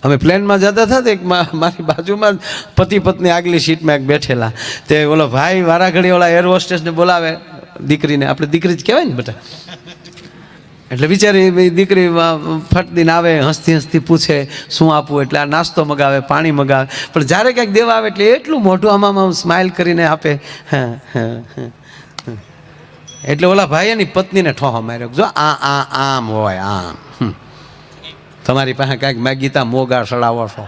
અમે પ્લેનમાં જતા હતા તો એક મારી બાજુમાં પતિ પત્ની આગલી સીટમાં એક બેઠેલા. તે ઓલો ભાઈ વારા ઘડી ઓલા એર હોસ્ટેસને બોલાવે, દીકરીને, આપણે દીકરી જ કહેવાય ને બેટા. એટલે બિચારી દીકરી ફટ દઈને આવે, હસતી હસતી પૂછે શું આપવું, એટલે આ નાસ્તો મગાવે, પાણી મગાવે. પણ જ્યારે ક્યાંક દેવા આવે એટલે એટલું મોઢું આમાં સ્માઇલ કરીને આપે. એટલે ઓલા ભાઈ એની પત્નીને ઠોહો માર્યો, જો આમ હોય આમ, તમારી પાસે કાંઈક મેગીતા મોગા સડાવો છો,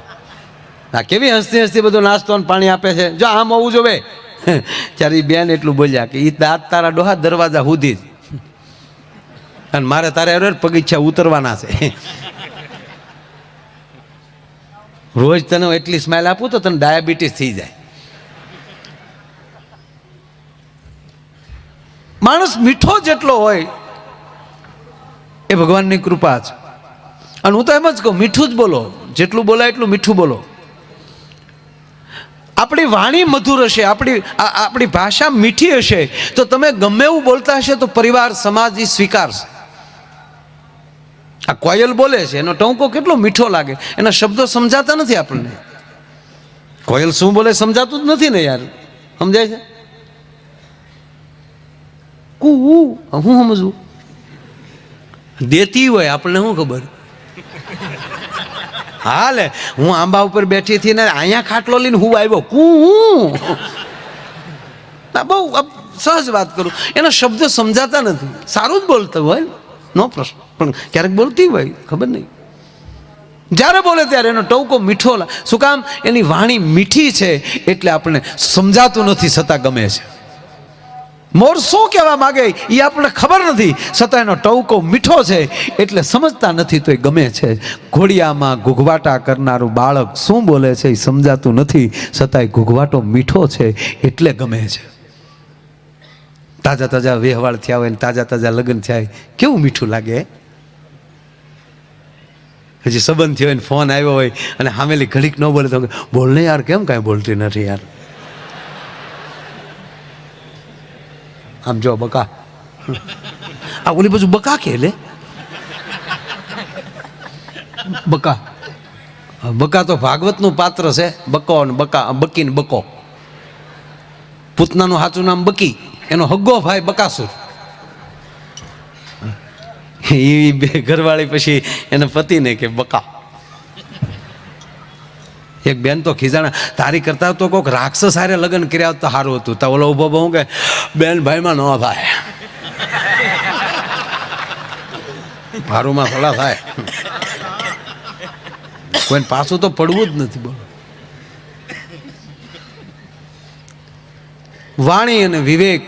આ કેવી હસતી હસતી બધું નાસ્તો પાણી આપે છે, જો આમ હોવું જોવે. ત્યારે એ બેન એટલું બોલ્યા કે એ દાંત તારા ડોહા દરવાજા સુધી જ, અને મારે તારે અરે પગીચા ઉતરવાના છે. રોજ તને એટલી સ્માઇલ આપું તો તને ડાયાબિટીસ થઈ જાય. માણસ મીઠો જેટલો હોય એ ભગવાનની કૃપા છે. અને હું તો એમ જ કહું, મીઠું જ બોલો, જેટલું બોલાય એટલું મીઠું બોલો. આપણી વાણી મધુર હશે, આપણી ભાષા મીઠી હશે, તો તમે ગમે એવું બોલતા હશે તો પરિવાર સમાજ એ સ્વીકારશે. આ કોયલ બોલે છે, એનો ટંકો કેટલો મીઠો લાગે, એના શબ્દો સમજાતા નથી આપણને. કોયલ શું બોલે સમજાતું જ નથી ને યાર, સમજાય છે? હું સમજવું, દેતી હોય આપણને શું ખબર. હા લે, હું આંબા ઉપર બેઠી હતી ને અહીંયા ખાટલો લઈને હું આવ્યો, બહુ સહજ વાત કરું, એના શબ્દો સમજાતા નથી. સારું જ બોલતું હોય, નો પ્રશ્ન, પણ ક્યારેક બોલતી હોય ખબર નહીં. જ્યારે બોલે ત્યારે એનો ટવકો મીઠો, શું કામ? એની વાણી મીઠી છે એટલે આપણને સમજાતું નથી, છતાં ગમે છે. મોર શું કહેવા માગે એ આપણને ખબર નથી, છતાં એનો ટવકો મીઠો છે એટલે સમજતા નથી તો એ ગમે છે. ઘોડિયામાં ઘૂઘવાટા કરનારું બાળક શું બોલે છે એ સમજાતું નથી, છતાંય ઘૂઘવાટો મીઠો છે એટલે ગમે છે. તાજા તાજા વેહવાળ થયા હોય ને તાજા તાજા લગ્ન થયા હોય, કેવું મીઠું લાગે. હજી સંબંધ થયો હોય ને ફોન આવ્યો હોય અને સામેલી ઘડીક ન બોલે તો બોલ ને યાર, કેમ કાંઈ બોલતી નથી યાર. આમ જો બકા, આ ઓલી બાજુ બકા કે લે બકા. બકા તો ભાગવતનું પાત્ર છે. બકો ને બકા, બકી ને બકો. પૂતનાનું સાચું નામ બકી, એનો હગ્ગો ભાઈ બકાસુર. એ બે ઘરવાળી પછી એના પતિને કે બકા. એક બેન તો ખીજાણા, તારી કરતા તો કોઈક રાક્ષસ હારે લગ્ન કર્યા તો સારું હતું. તો ઓલો ઉભો બહુ કે બેન ભાઈમાં ન થાય, ભારુમાં થોડા થાય, કોઈને પાછું તો પડવું જ નથી. બોલો, વાણી અને વિવેક.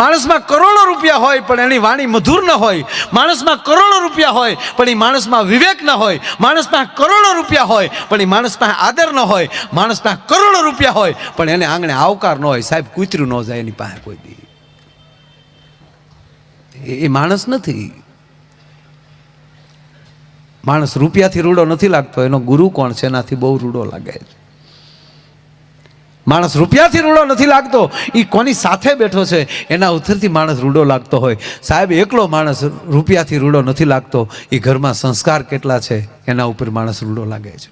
માણસમાં કરોડો રૂપિયા હોય પણ એની વાણી મધુર ન હોય, માણસમાં કરોડો રૂપિયા હોય પણ એ માણસમાં વિવેક ન હોય, માણસમાં કરોડો રૂપિયા હોય પણ એ માણસમાં આદર ન હોય, માણસમાં કરોડો રૂપિયા હોય પણ એને આંગણે આવકાર ન હોય. સાહેબ, કૂતરું ન જાય એની પાસે કોઈ દી, એ માણસ નથી. માણસ રૂપિયાથી રૂડો નથી લાગતો, એનો ગુરુ કોણ છે એનાથી બહુ રૂડો લાગે છે. માણસ રૂપિયાથી રૂડો નથી લાગતો, એ કોની સાથે બેઠો છે એના ઉત્તરથી માણસ રૂડો લાગતો હોય. સાહેબ, એકલો માણસ રૂપિયાથી રૂડો નથી લાગતો, એ ઘરમાં સંસ્કાર કેટલા છે એના ઉપર માણસ રૂડો લાગે છે.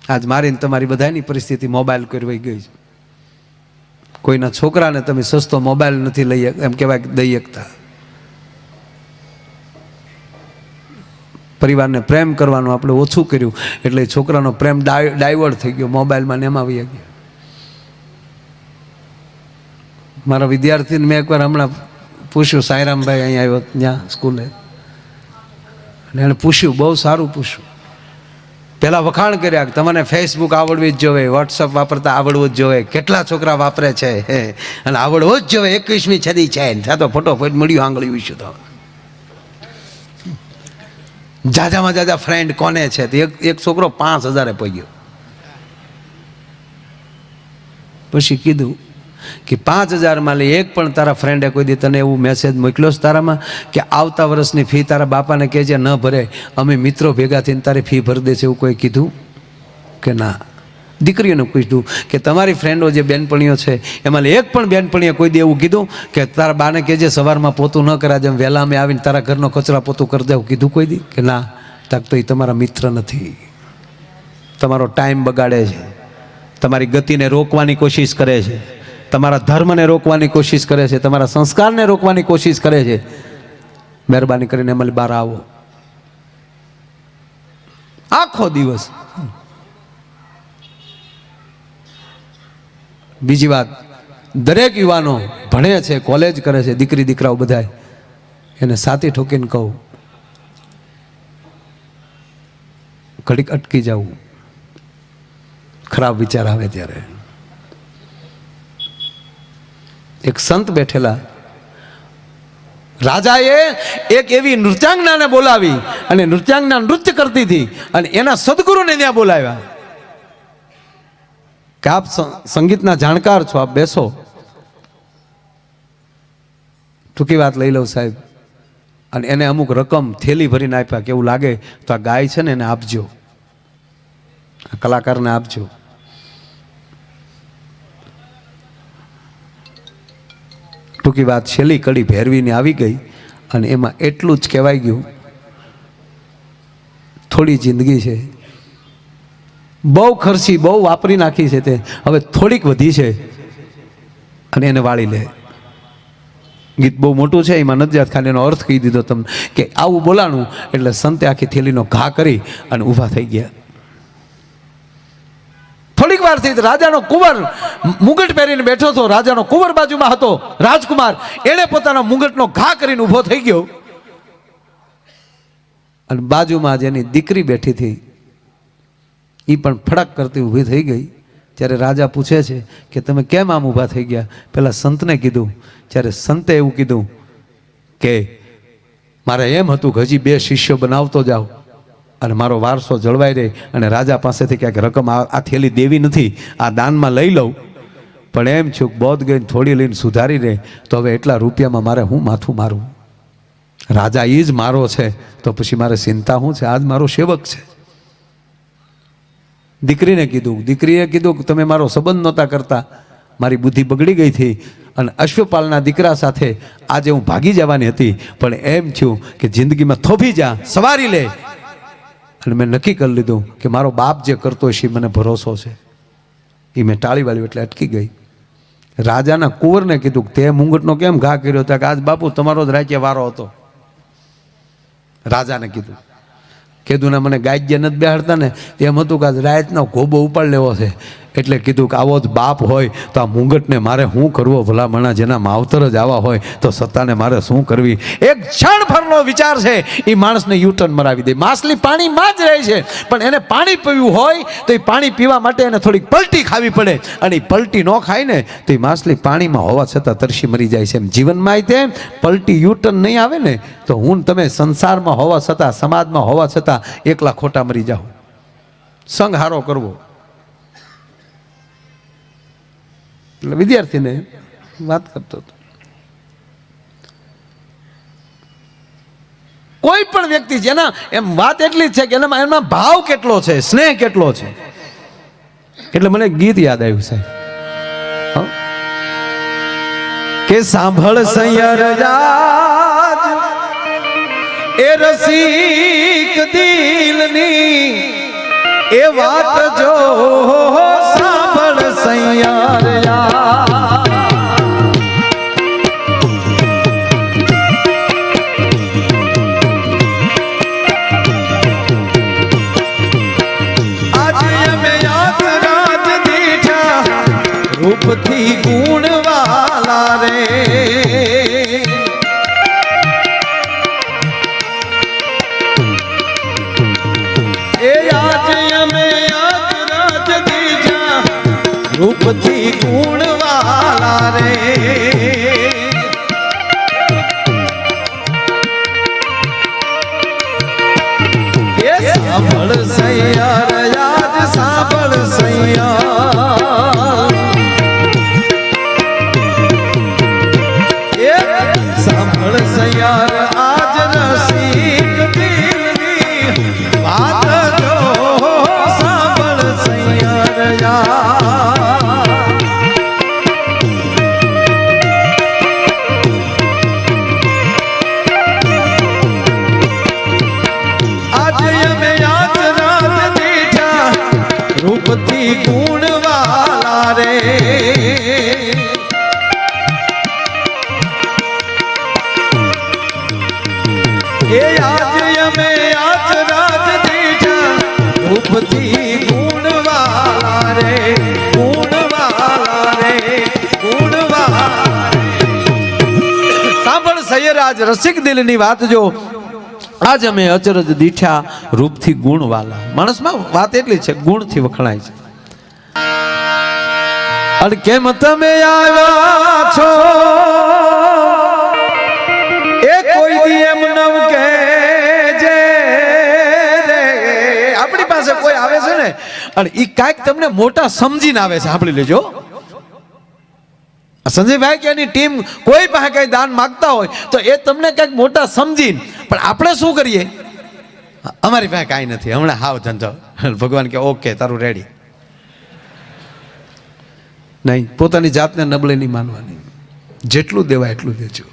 આજ મારી તમારી બધાની પરિસ્થિતિ મોબાઈલ કરવાઈ ગઈ છે. કોઈના છોકરાને તમે સસ્તો મોબાઈલ નથી લઈ એમ કહેવાય દઈ શકતા. પરિવારને પ્રેમ કરવાનું આપણે ઓછું કર્યું એટલે છોકરાનો પ્રેમ ડાયવર્ટ થઈ ગયો, મોબાઈલમાં ને એમાં આવી ગયા. મારા વિદ્યાર્થીને મેં એકવાર હમણાં પૂછ્યું, સાંઈરામભાઈ અહીંયા આવ્યો ત્યાં સ્કૂલે, અને એને પૂછ્યું, બહુ સારું પૂછ્યું. પહેલાં વખાણ કર્યા કે તમને ફેસબુક આવડવી જ જોઈએ, વોટ્સઅપ વાપરતા આવડવું જ જોઈએ. કેટલા છોકરા વાપરે છે અને આવડવો જ જોઈએ, 21મી સદી છે. ત્યાં તો ફટોફટ મળ્યું આંગળી વિશે. તો જાજામાં જાજા ફ્રેન્ડ કોને છે? એક છોકરો 5000 પગ્યો. પછી કીધું કે 5000 લે એક પણ તારા ફ્રેન્ડે કોઈ દી તને એવું મેસેજ મોકલ્યો છે તારામાં કે આવતા વર્ષની ફી તારા બાપાને કહેજે ન ભરે, અમે મિત્રો ભેગા થઈને તારી ફી ભરી દે છે, એવું કોઈ કીધું કે ના? દીકરીઓને પૂછ્યું કે તમારી ફ્રેન્ડો જે બેનપણીઓ છે એમાં એક પણ બેનપણીએ કોઈ દી એવું કીધું કે તારા બાને કહેજે સવારમાં પોતું ન કરાજે, વહેલા અમે આવીને તારા ઘરનો કચરા પોતું કરી દે, કીધું કોઈ દી કે ના? તક તો એ તમારા મિત્ર નથી, તમારો ટાઈમ બગાડે છે, તમારી ગતિને રોકવાની કોશિશ કરે છે, તમારા ધર્મને રોકવાની કોશિશ કરે છે, તમારા સંસ્કારને રોકવાની કોશિશ કરે છે. મહેરબાની કરીને અમલ બહાર આવો. આખો દિવસ. બીજી વાત, દરેક યુવાનો ભણે છે, કોલેજ કરે છે, દીકરી દીકરાઓ બધાય, એને સાથી ઠોકીને કહું, ઘડીક અટકી જવું ખરાબ વિચાર આવે ત્યારે. એક સંત બેઠેલા, રાજાએ એક એવી નૃત્યાંગનાને બોલાવી અને નૃત્યાંગના નૃત્ય કરતી હતી અને એના સદગુરુને ત્યાં બોલાવ્યા કે આપ સંગીતના જાણકાર છો, આપ બેસો. ટૂંકી વાત લઈ લઉં સાહેબ. અને એને અમુક રકમ થેલી ભરીને આપ્યા કે એવું લાગે તો આ ગાય છે ને એને આપજો, આ કલાકારને આપજો. ટૂંકી વાત, છેલ્લી કડી ભેરવીને આવી ગઈ અને એમાં એટલું જ કહેવાય ગયું, થોડી જિંદગી છે, બહુ ખર્ચી, બહુ વાપરી નાખી છે, તે હવે થોડીક વધી છે અને એને વાળી લે. ગીત બહુ મોટું છે, એમાં નથી જાત, ખાલી એનો અર્થ કહી દીધો તમને કે આવું બોલાણું એટલે સંતે આખી થેલીનો ઘા કરી અને ઊભા થઈ ગયા. થોડીક વાર થઈ, રાજાનો કુંવર મુગટ પહેરીને બેઠો હતો, રાજાનો કુંવર બાજુમાં હતો, રાજકુમાર, એણે પોતાના મુગટનો ઘા કરીને ઊભો થઈ ગયો અને બાજુમાં જેની દીકરી બેઠી હતી એ પણ ફડક કરતી ઊભી થઈ ગઈ. ત્યારે રાજા પૂછે છે કે તમે કેમ આમ ઊભા થઈ ગયા? પેલા સંતને કીધું. ત્યારે સંતે એવું કીધું કે મારે એમ હતું કે હજી 2 શિષ્યો બનાવતો જાઓ અને મારો વારસો જળવાઈ રહે અને રાજા પાસેથી ક્યાંક રકમ આ થેલી દેવી નથી, આ દાનમાં લઈ લઉં, પણ એમ છું બોધ ગઈને થોડી લઈને સુધારી રહે તો હવે એટલા રૂપિયામાં મારે હું માથું મારું? રાજા એ જ મારો છે તો પછી મારે ચિંતા શું છે? આજ મારો સેવક છે. દીકરીને કીધું કે તમે મારો સંબંધ નહોતા કરતા, મારી બુદ્ધિ બગડી ગઈ હતી અને અશ્વપાલના દીકરા સાથે આજે હું ભાગી જવાની હતી, પણ એમ થયું કે જિંદગીમાં થોભી જા, સવારી લે. અને મેં નક્કી કરી લીધું કે મારો બાપ જે કરતો હશે મને ભરોસો છે. એ મેં ટાળી વાળ્યું એટલે અટકી ગઈ. રાજાના કુંવરને કીધું તે મુંગટનો કેમ ઘા કર્યો? હતા કે આજ બાપુ તમારો જ રાજ્ય વારો હતો. રાજાને કીધું ને મને ગાજ્ય નથી બેહાડતા ને, એમ હતું કે આજ રાતનો ગોબો ઉપાડ લેવો છે, એટલે કીધું કે આવો જ બાપ હોય તો આ મુંગટને મારે શું કરવો? ભલામણા જેના માવતર જ આવા હોય તો સત્તાને મારે શું કરવી? એક ક્ષણભરનો વિચાર છે એ માણસને યુટર્ન મરાવી દે. માછલી પાણીમાં જ રહે છે, પણ એને પાણી પીવું હોય તો એ પાણી પીવા માટે એને થોડીક પલટી ખાવી પડે, અને એ પલટી ન ખાય ને તો એ માછલી પાણીમાં હોવા છતાં તરસી મરી જાય છે. એમ જીવનમાં તે પલટી યુટર્ન નહીં આવે ને તો હું તમે સંસારમાં હોવા છતાં, સમાજમાં હોવા છતાં એકલા ખોટા મરી જાઓ. સંગ હારો કરવો. એટલે વિદ્યાર્થીને વાત કરતો હતો, કોઈ પણ વ્યક્તિ જેના એમ વાત એટલી જ છે કે એમાં ભાવ કેટલો છે, સ્નેહ કેટલો છે. એટલે મને ગીત યાદ આવ્યું સાહેબ કે સાંભળ સૈયર રાજ એ રસિક દિલની એ વાત જો સાંભળ સૈયર રૂપથી ગુણવાલા રે એ આજ અમે યાદ દીજા રૂપથી ગુણવાલા રે એ સાંભળ સૈયાર યાદ સાંભળ સૈયાર સાંભળ સૈયાર આજ રસિક દિલની વાત જો સાંભળ સૈયાર આજ રૂપથી ગુણવાલા રે એ આજ અમે આજ રાજ દીઠા રૂપથી ગુણવાલા રે ગુણવાલા રે ગુણવાલા સાંભળ સૈયરાજ રસિક દિલની વાત જો આજ અમે અચરજ દીઠ્યા રૂપથી ગુણવાલા માણસમાં વાત એટલી છે ગુણથી વખણાય છે અને કેમ તમે આવ્યા છો એ કોઈ દી એમ નમ કે જે આપણી પાસે કોઈ આવે છે ને અને ઈ કાંઈક તમને મોટા સમજીને આવે છે સાંભળી લેજો સંજયભાઈ કે એની ટીમ કોઈ પાસે કઈ દાન માંગતા હોય તો એ તમને કંઈક મોટા સમજીને પણ આપણે શું કરીએ અમારી પાસે કાંઈ નથી હમણાં હાવ ધંધો ભગવાન કે ઓકે તારું રેડી નહીં પોતાની જાતને નબળી નહીં માનવાની જેટલું દેવાય એટલું દેજો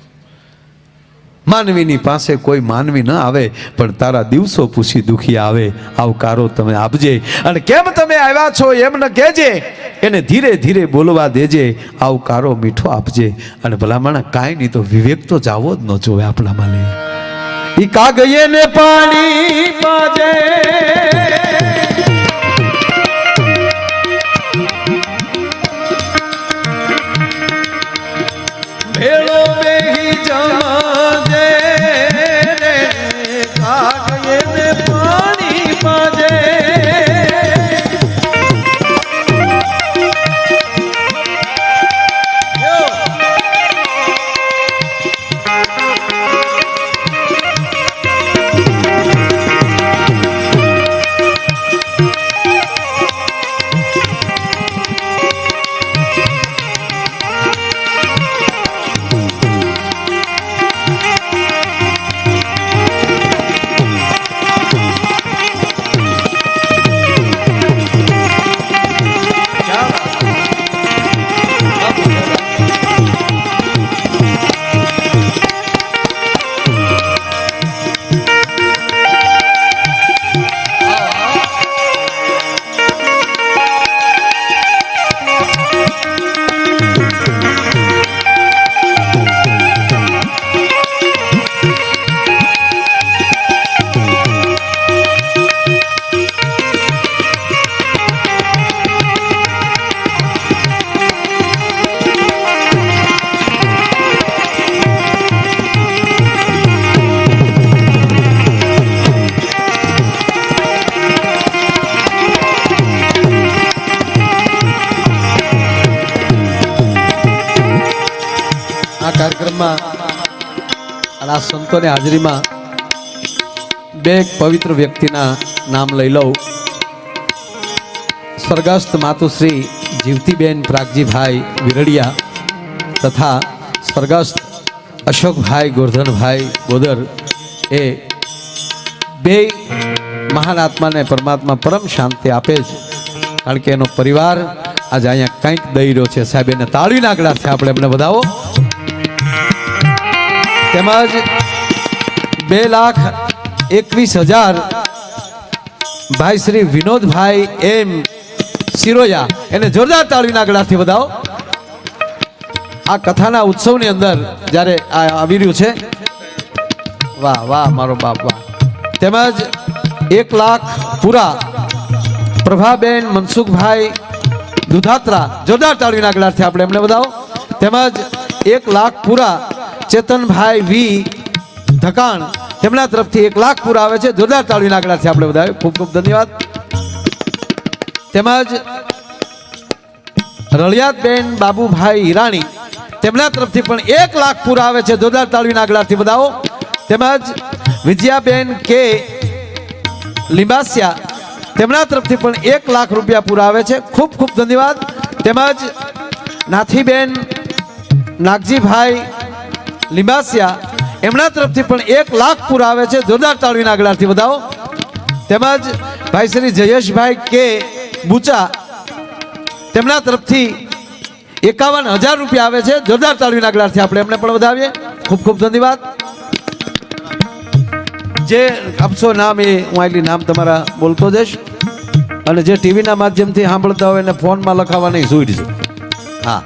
માનવીની પાસે કોઈ માનવી ન આવે પણ તારા દિવસો પૂછી દુખી આવે આવકારો તમે આપજે અને કેમ તમે આવ્યા છો એમ ન કહેજે એને ધીરે ધીરે બોલવા દેજે આવકારો મીઠો આપજે અને ભલામણ કાંઈ નહીં તો વિવેક તો જાવો જ ન જોવે આપણામાં લે ઈ કાગયે ને પાણી પાજે ભેળો બેહી જમાજે કાગયે ને પાણી પાજે કાર્યક્રમમાં અને આ સંતોની હાજરીમાં બે પવિત્ર વ્યક્તિના નામ લઈ લઉં સ્વર્ગસ્થ માતુશ્રી જીવતીબેન પ્રાગજીભાઈ વિરડિયા તથા સ્વર્ગસ્થ અશોકભાઈ ગોરધનભાઈ બોદર એ બે મહાન આત્માને પરમાત્મા પરમ શાંતિ આપે છે કારણ કે એનો પરિવાર આજે અહીંયા કંઈક દઈ રહ્યો છે સાહેબ એને તાળીના આંકડાથી આપણે એમને વધાવો તેમજ 2,21,000 ભાઈ શ્રી વિનોદભાઈ એમ સિરોયા એને જોરદાર તાળીના ગળાથી વધાવો આ કથાના ઉત્સવની અંદર જ્યારે આ આવી રહ્યું છે વાહ વાહ મારો બાપ વાહ તેમજ 1 લાખ પૂરા પ્રભાબેન મનસુખભાઈ દુધાત્રા જોરદાર તાળીના ગળાથી આપણે એમને વધાવો તેમજ 1 લાખ પૂરા ચેતનભાઈ વી ધકાણ તેમના તરફથી 1 લાખ પૂરા આવે છે જોરદાર તાળીના આંકડાથી આપણે બધાએ ખૂબ ખૂબ ધન્યવાદ તેમજ રળિયાતબેન બાબુભાઈ હિરાણી તેમના તરફથી પણ 1 લાખ પૂરા આવે છે જોરદાર તાળીના આંકડાથી બધાઓ તેમજ વિજયાબેન કે લીંબાસિયા તેમના તરફથી પણ 1 લાખ રૂપિયા પૂરા આવે છે ખૂબ ખૂબ ધન્યવાદ તેમજ નાથીબેન નાગજીભાઈ લીંબાસિયા એમના તરફથી પણ 1 લાખ પૂરા આવે છે જોરદાર તાળીના આંકડાથી વધાવો તેમજ ભાઈ શ્રી જયેશભાઈ કે બુચા તેમના તરફથી 51,000 રૂપિયા આવે છે જોરદાર તાળીના આંકડાથી આપણે એમને પણ વધાવીએ ખૂબ ખૂબ ધન્યવાદ જે આપશો નામ એ હું આટલી નામ તમારા બોલતો જઈશ અને જે ટીવીના માધ્યમથી સાંભળતા હોય એને ફોનમાં લખાવવાની સૂટ છે. હા,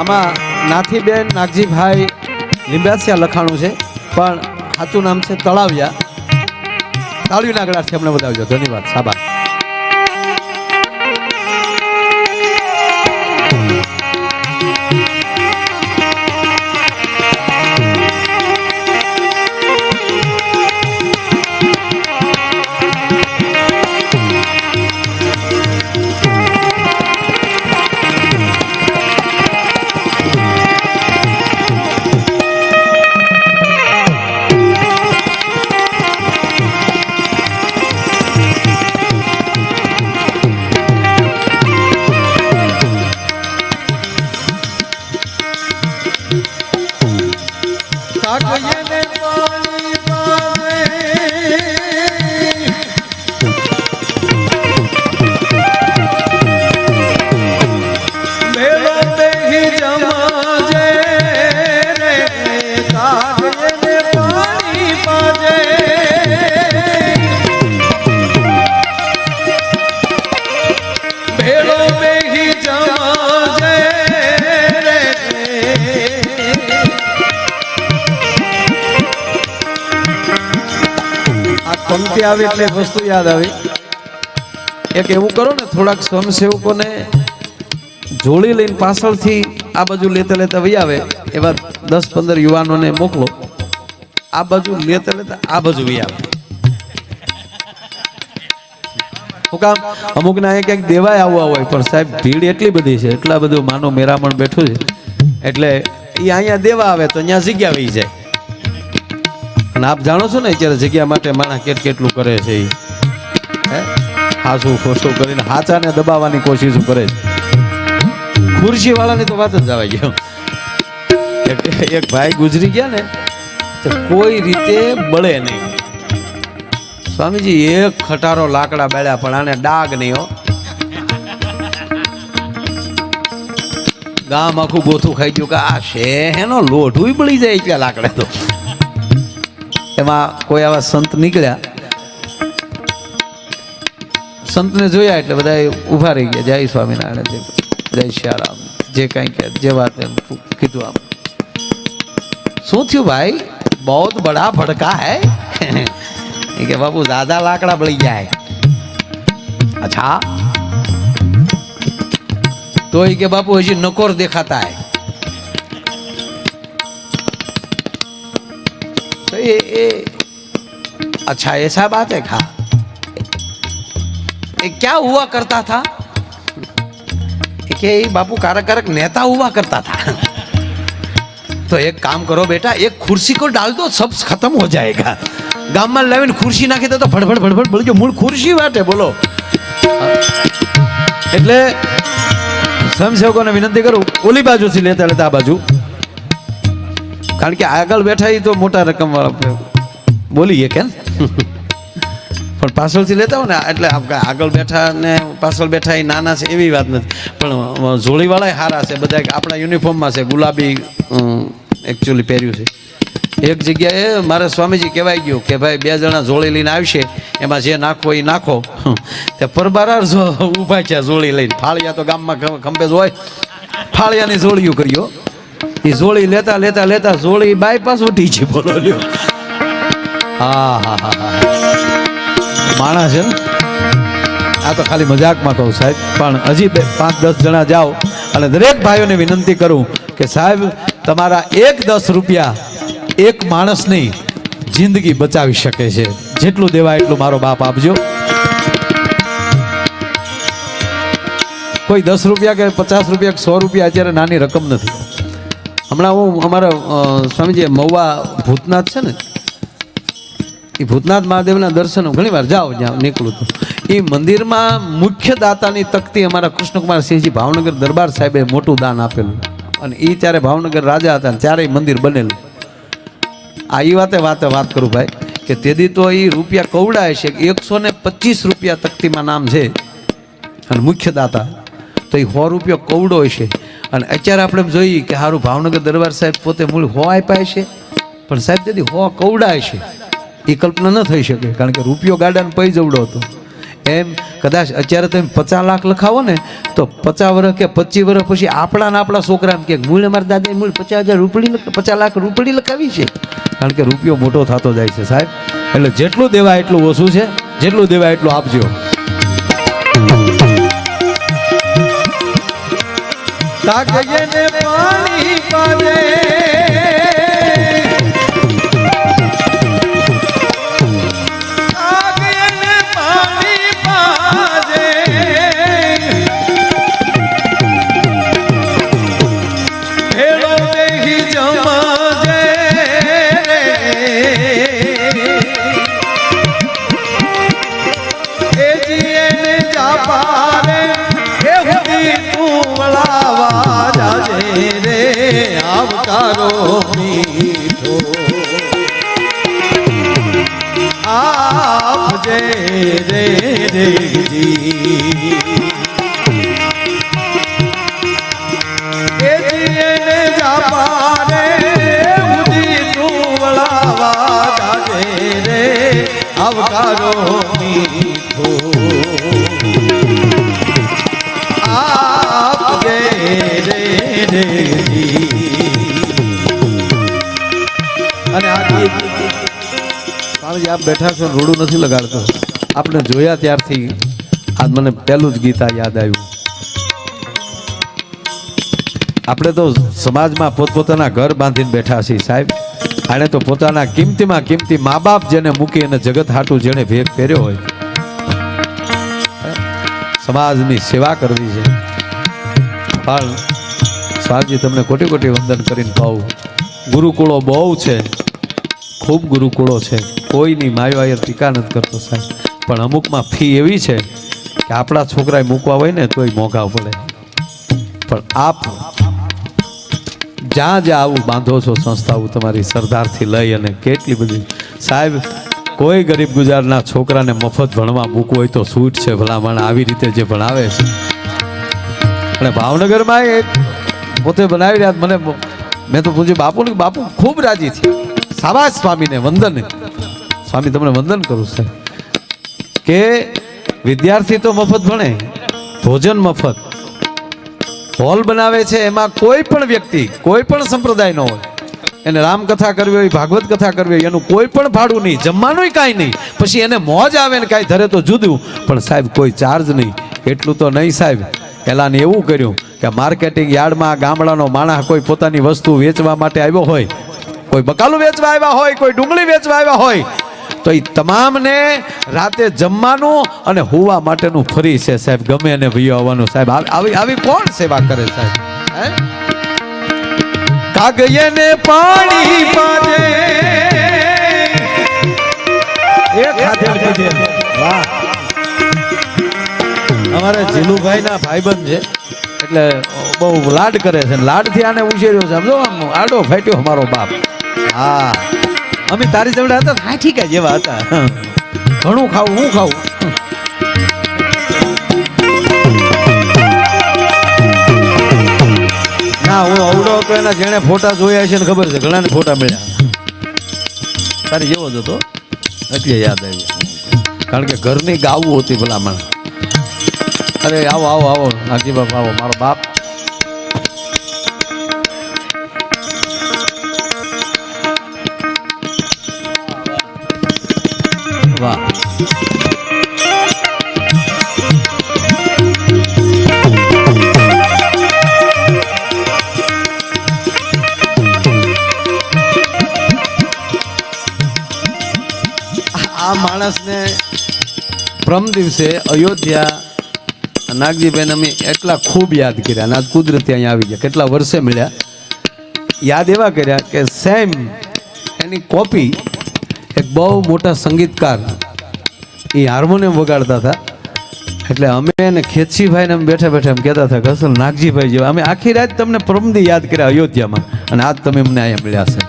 આમાં નાથીબેન નાગજીભાઈ લીંબાસિયા લખાણું છે, પણ સાચું નામ છે તળાવિયા. તાળીના ગળાથી અમને બતાવજો. ધન્યવાદ, સાબાસ. પંક્તિ આવી એટલે વસ્તુ યાદ આવી. એક એવું કરો ને, થોડાક સ્વયંસેવકોને જોડી લઈને પાછળથી આ બાજુ લેતા લેતા વહી આવે એવા 10-15 યુવાનોને મોકલો. આ બાજુ લેતા લેતા આ બાજુ વહી આવે. શું કામ? અમુક ના ક્યાંક દેવાય આવવા હોય, પણ સાહેબ ભીડ એટલી બધી છે, એટલા બધું માનો મેરામણ બેઠું છે, એટલે એ અહીંયા દેવા આવે તો અહીંયા જગ્યા વહી જાય. અને આપ જાણો છો ને અત્યારે જગ્યા માટે માણસ કેટલું કરે છે. હે, હાસું ખોસું કરીને હાચાને દબાવવાની કોશિશ કરે છે. ખુરશી વાળાની તો વાત જ જવા ગયો. એક ભાઈ ગુજરી ગયા ને, તો કોઈ રીતે બળે નહીં. સ્વામીજી એક ખટારો લાકડા બાળ્યા, પણ આને ડાગ નહીં હો. ગામ આખું ગોથું ખાઈ ગયું કે આ શેનો લોઢું બળી જાય એટલા લાકડા. તો એમાં કોઈ આવા સંત નીકળ્યા, સંતને જોયા એટલે બધા ઉભા રહી ગયા. જય સ્વામિનારાયણ, જય શ્યારામ, જે કઈ કે જે વાત એમ કીધું. આમ શું થયું ભાઈ? બહુ બડા ભડકા હૈ. કે બાપુ દાદા લાકડા બળી જાય. અચ્છા, તો કે બાપુ હજી નકોર દેખાતા હૈ. तो ये अच्छा ऐसा बात है. खा ये क्या हुआ करता था कि बापू कारक नेता हुआ करता था. तो एक काम करो बेटा, एक कुर्सी को डाल दो, सब खत्म हो जाएगा. गाम में लावीने खुर्शी नाखी दो तो फड़फड़ फड़फड़ बोल जो मूળ ખુરશી વાટે. બોલો, એટલે સ્વયંસેવકોને વિનંતી કરું, ઓલી બાજુથી લેતા લેતા આ બાજુ, કારણ કે આગળ બેઠા એ તો મોટા રકમ વાળા બોલીએ કે, પણ પાછળથી લેતા હોય ને, એટલે આગળ બેઠા ને પાછળ બેઠા એ નાના છે એવી વાત નથી, પણ જોડીવાળા સારા છે બધા. આપણા યુનિફોર્મમાં છે, ગુલાબી એકચ્યુઅલી પહેર્યું છે. એક જગ્યાએ મારે સ્વામીજી કહેવાય ગયું કે ભાઈ 2 જણા જોડી લઈને આવશે, એમાં જે નાખો એ નાખો. તે પરબારા ઊભા છે જોડી લઈને. ફાળિયા તો ગામમાં ખંભે જ હોય, ફાળિયાની જોડીઓ કર્યો. એ જોડી લેતા લેતા લેતા જોડી બાયપાસ ઉઠી છે. બોલો લ્યો. હા હા હા હા, માણસ છે ને. આ તો ખાલી મજાકમાં કહું સાહેબ, પણ હજી 5-10 જણા જાઓ અને દરેક ભાઈઓને વિનંતી કરું કે સાહેબ તમારા 1-10 રૂપિયા એક માણસની જિંદગી બચાવી શકે છે. જેટલું દેવાય એટલું મારો બાપ આપજો. કોઈ 10 રૂપિયા કે 50 રૂપિયા કે 100 રૂપિયા અત્યારે નાની રકમ નથી. હમણાં હું અમારા સ્વામીજી મહુવા ભૂતનાથ છે ને, એ ભૂતનાથ મહાદેવના દર્શન ઘણી વાર જાઓ, જ્યાં નીકળું તો એ મંદિરમાં મુખ્ય દાતાની તકતી અમારા કૃષ્ણકુમાર સિંહજી ભાવનગર દરબાર સાહેબે મોટું દાન આપેલું. અને એ ત્યારે ભાવનગર રાજા હતા ને ત્યારે મંદિર બનેલું. આ એ વાત કરું ભાઈ કે તેથી તો એ રૂપિયા કવડાય છે 125 રૂપિયા તકતીમાં નામ છે અને મુખ્ય દાતા તો એ 100 રૂપિયા કવડો છે. અને અત્યારે આપણે જોઈએ કે સારું ભાવનગર દરબાર સાહેબ પોતે મૂળ 100 આપ્યા છે પણ સાહેબ તેથી 100 કવડાય છે એ કલ્પના ન થઈ શકે કારણ કે રૂપિયો ગાડાને પૈ જવડો હતો. એમ કદાચ અત્યારે તમે 50 લાખ લખાવો ને તો 50 વર્ષ કે 25 વર્ષ પછી આપણા છોકરાને કે મૂળ અમારા દાદાએ મૂળ 50 લાખ રૂપડી લખાવી છે કારણ કે રૂપિયો મોટો થતો જાય છે સાહેબ. એટલે જેટલું દેવાય એટલું ઓછું છે, જેટલું દેવાય એટલું આપજો. કાગયને પાણી પાજે આવકારો મીઠો આપજે રે દેવજી એ જીને જાપારે ઉદી તું વળાવા જાજે રે આવકારો મીઠો આપજે રે દેવજી. અને આ ગીત સ્વામીજી આપ બેઠા છો રોડું નથી લગાડતો, આપણે જોયા ત્યારથી આજ મને પહેલું જ ગીત આ યાદ આવ્યું. આપણે તો સમાજમાં પોતપોતાના ઘર બાંધીને બેઠા છીએ સાહેબ. આને તો પોતાના કિંમતીમાં કિંમતી મા બાપ જેને મૂકી અને જગત હાટું જેને ભેગ પહેર્યો હોય સમાજની સેવા કરવી છે. પણ સ્વામીજી તમને કોટી કોટી વંદન કરીને કહું, ગુરુકુળો બહુ છે, ખૂબ ગુરુકુળો છે, કોઈની માયો આયર ટીકા નથી કરતો સાહેબ. પણ અમુકમાં ફી એવી છે કે આપણા છોકરાએ મૂકવા હોય ને તોય મોંઘા પડે. પણ આપ જ્યાં આવું બાંધો છો સંસ્થાઓ તમારી સરદારથી લઈ અને કેટલી બધી સાહેબ, કોઈ ગરીબ ગુજારના છોકરાને મફત ભણવા મૂકવું હોય તો છૂટ છે ભલામણ. આવી રીતે જે ભણાવે છે અને ભાવનગરમાં એક પોતે બનાવી રહ્યા મને મેં તો પૂછ્યું બાપુ ખૂબ રાજી થયા. સાબાશ સ્વામીને વંદન. સ્વામી તમને વંદન કરું સાહેબ કે વિદ્યાર્થી તો મફત ભણે, ભોજન મફત, હોલ બનાવે છે, એમાં કોઈ પણ વ્યક્તિ કોઈ પણ સંપ્રદાયનો હોય એને રામકથા કરવી હોય, ભાગવત કથા કરવી હોય, એનું કોઈ પણ ભાડું નહીં, જમવાનું કાંઈ નહીં. પછી એને મોજ આવે ને કાંઈ ધરે તો જુદું, પણ સાહેબ કોઈ ચાર્જ નહીં. એટલું તો નહીં સાહેબ, પહેલાં એવું કર્યું કે માર્કેટિંગ યાર્ડમાં ગામડાનો માણસ કોઈ પોતાની વસ્તુ વેચવા માટે આવ્યો હોય, કોઈ બકાલું વેચવા આવ્યા હોય, કોઈ ડુંગળી વેચવા આવ્યા હોય, તો એ તમામને રાતે જમવાનું અને હોવા માટેનું ફરી છે સાહેબ. ગમે એને ભાઈઓ આવવાનું સાહેબ. આવી કોણ સેવા કરે સાહેબ? કાગયને પાણી પાજે એક હાથે પીધે. વાહ, અમારે જીલુભાઈ ના ભાઈબંધ છે એટલે બહુ લાડ કરે છે. લાડથી આને ઉછેર્યો છે, સમજો, આડો ફાટ્યો અમારો બાપ. હા, અમે તારી જોડે હતા, હા ઠીક જેવા હતા. ઘણું ખાવું, હું ખાવું. ના, હું અવડો તો એના જેણે ફોટા જોયા છે ને ખબર છે, ઘણાને ફોટા મળ્યા. તારી જેવો જ હતો એટલે યાદ આવ્યું, કારણ કે ઘરની ગાવું હતી ભલામણ. અરે આવો આવો આવો નાગજી બાપ, આવો મારો બાપ. વાહ, આ માણસને પ્રમ દિવસે અયોધ્યા નાગજીભાઈને અમે એટલા ખૂબ યાદ કર્યા અને આજ કુદરતી અહીંયા આવી ગયા. કેટલા વર્ષે મળ્યા, યાદ એવા કર્યા કે સેમ એની કોપી એક બહુ મોટા સંગીતકાર એ હાર્મોનિયમ વગાડતા હતા એટલે અમે એને ખેતસીભાઈને અમે બેઠા બેઠા એમ કહેતા હતા કે અસલ નાગજીભાઈ જેવા અમે આખી રાત તમને પરમદી યાદ કર્યા અયોધ્યામાં અને આજ તમે અમને અહીંયા મળ્યા છે.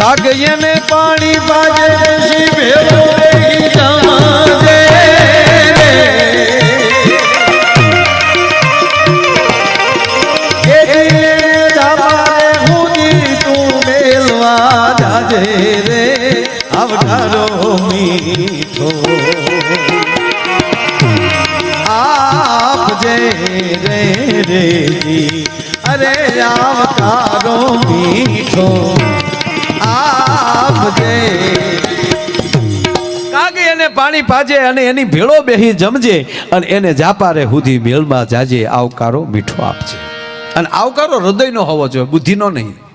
કાગયને પાણી બાજે પછી ભેરો જમાજે રે આવકારો મીઠો આપજે રે રેજી અરે આવકારો મીઠો આપજે. કાગે એને પાણી પાજે અને એની ભેળો બેહી જમજે અને એને જાપારે સુધી મેળમાં જાજે આવકારો મીઠો આપજે. અને આવકારો હૃદયનો હોવો જોઈએ, બુદ્ધિનો નહીં.